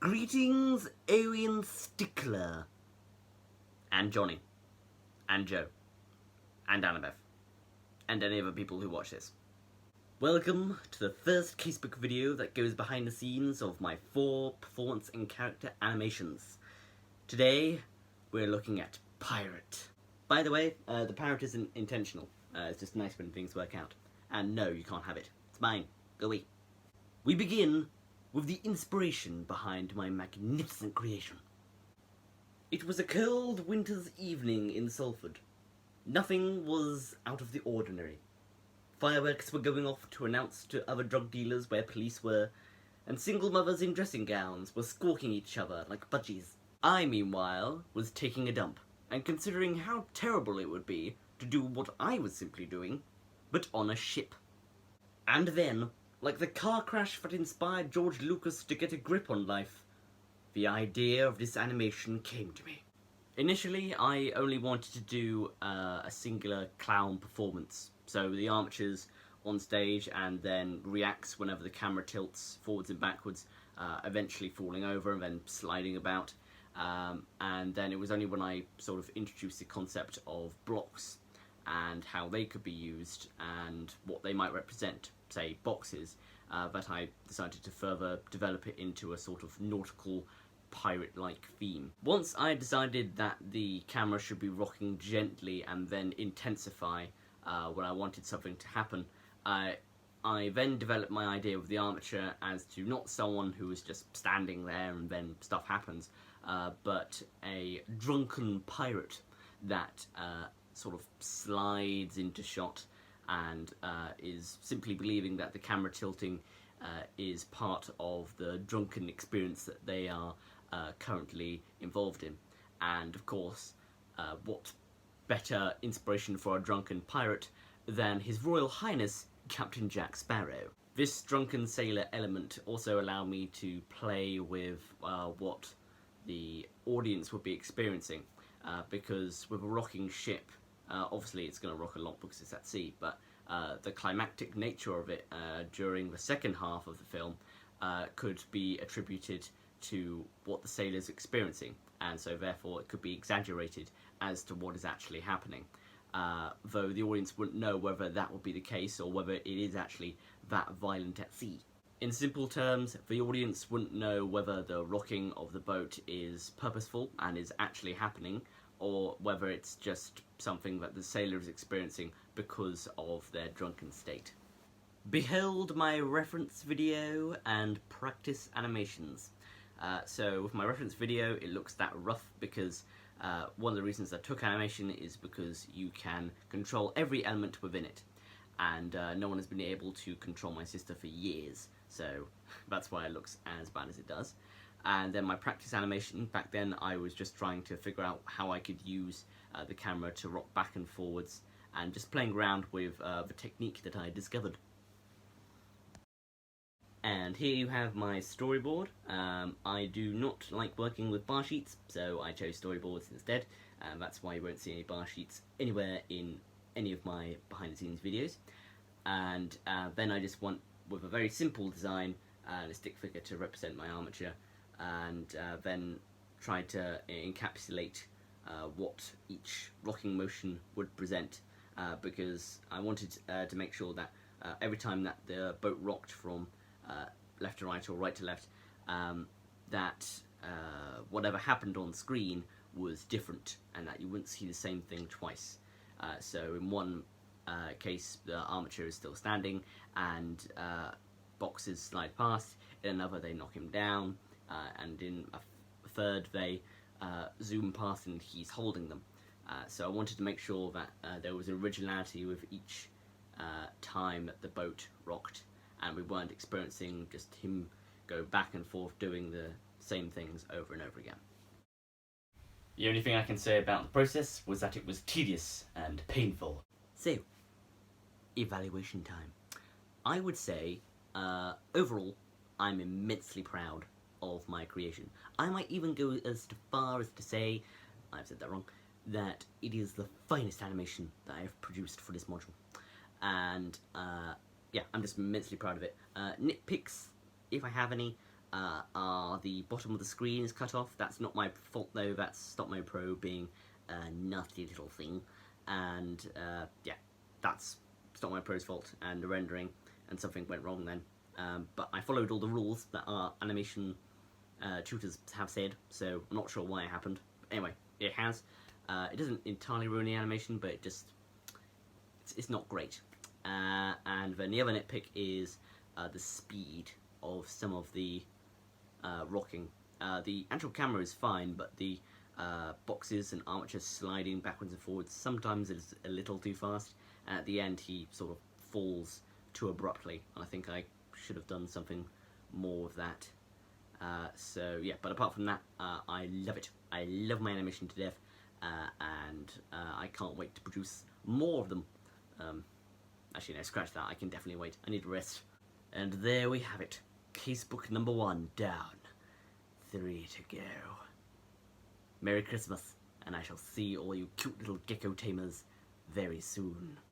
Greetings, Owen Stickler, and Johnny, and Joe, and Annabeth, and any other people who watch this. Welcome to the first Casebook video that goes behind the scenes of my 4 performance and character animations. Today, we're looking at Pirate. By the way, the pirate isn't intentional. It's just nice when things work out. And no, you can't have it. It's mine. Go away. We begin with the inspiration behind my magnificent creation. It was a cold winter's evening in Salford. Nothing was out of the ordinary. Fireworks were going off to announce to other drug dealers where police were, and single mothers in dressing gowns were squawking each other like budgies. I, meanwhile, was taking a dump, and considering how terrible it would be to do what I was simply doing, but on a ship. And then, like the car crash that inspired George Lucas to get a grip on life, the idea of this animation came to me. Initially, I only wanted to do a singular clown performance, so the armature on stage and then reacts whenever the camera tilts forwards and backwards, eventually falling over and then sliding about. And then it was only when I sort of introduced the concept of blocks and how they could be used and what they might represent, say boxes, that I decided to further develop it into a sort of nautical pirate-like theme. Once I decided that the camera should be rocking gently and then intensify when I wanted something to happen, I then developed my idea of the armature as to not someone who is just standing there and then stuff happens, but a drunken pirate that sort of slides into shot and is simply believing that the camera tilting is part of the drunken experience that they are currently involved in. And of course, what better inspiration for a drunken pirate than His Royal Highness Captain Jack Sparrow. This drunken sailor element also allowed me to play with what the audience would be experiencing, because with a rocking ship, obviously it's going to rock a lot because it's at sea, but the climactic nature of it during the second half of the film could be attributed to what the sailor's experiencing, and so therefore it could be exaggerated as to what is actually happening, though the audience wouldn't know whether that would be the case or whether it is actually that violent at sea. In simple terms, the audience wouldn't know whether the rocking of the boat is purposeful and is actually happening, or whether it's just something that the sailor is experiencing because of their drunken state. Behold my reference video and practice animations. So with my reference video, it looks that rough because one of the reasons I took animation is because you can control every element within it, and no one has been able to control my sister for years, so that's why it looks as bad as it does. And then my practice animation, back then I was just trying to figure out how I could use the camera to rock back and forwards and just playing around with the technique that I discovered. And here you have my storyboard. I do not like working with bar sheets, so I chose storyboards instead, and that's why you won't see any bar sheets anywhere in any of my behind the scenes videos. And then I just went with a very simple design and a stick figure to represent my armature, and then tried to encapsulate what each rocking motion would present, because I wanted to make sure that every time that the boat rocked from left to right or right to left, that whatever happened on screen was different and that you wouldn't see the same thing twice. So in one case the armature is still standing and boxes slide past, in another they knock him down, and in a third they zoom past and he's holding them. So I wanted to make sure that there was originality with each time that the boat rocked, and we weren't experiencing just him go back and forth doing the same things over and over again. The only thing I can say about the process was that it was tedious and painful. So, evaluation time. I would say, overall, I'm immensely proud of my creation. I might even go as far as to say, I've said that wrong, that it is the finest animation that I have produced for this module. And yeah, I'm just immensely proud of it. Nitpicks, if I have any, are the bottom of the screen is cut off. That's not my fault though, that's Stopmo Pro being a nasty little thing. And yeah, that's Stopmo Pro's fault and the rendering, and something went wrong then. But I followed all the rules that our animation tutors have said, so I'm not sure why it happened. Anyway, it has. It doesn't entirely ruin the animation, but it's not great. And then the other nitpick is the speed of some of the rocking. The actual camera is fine, but the boxes and armatures sliding backwards and forwards sometimes is a little too fast, and at the end he sort of falls too abruptly, and I think I should have done something more of that. So yeah, but apart from that, I love it. I love my animation to death, and I can't wait to produce more of them. Actually, no, scratch that. I can definitely wait. I need rest. And there we have it. Casebook number 1 down. 3 to go. Merry Christmas, and I shall see all you cute little gecko tamers very soon.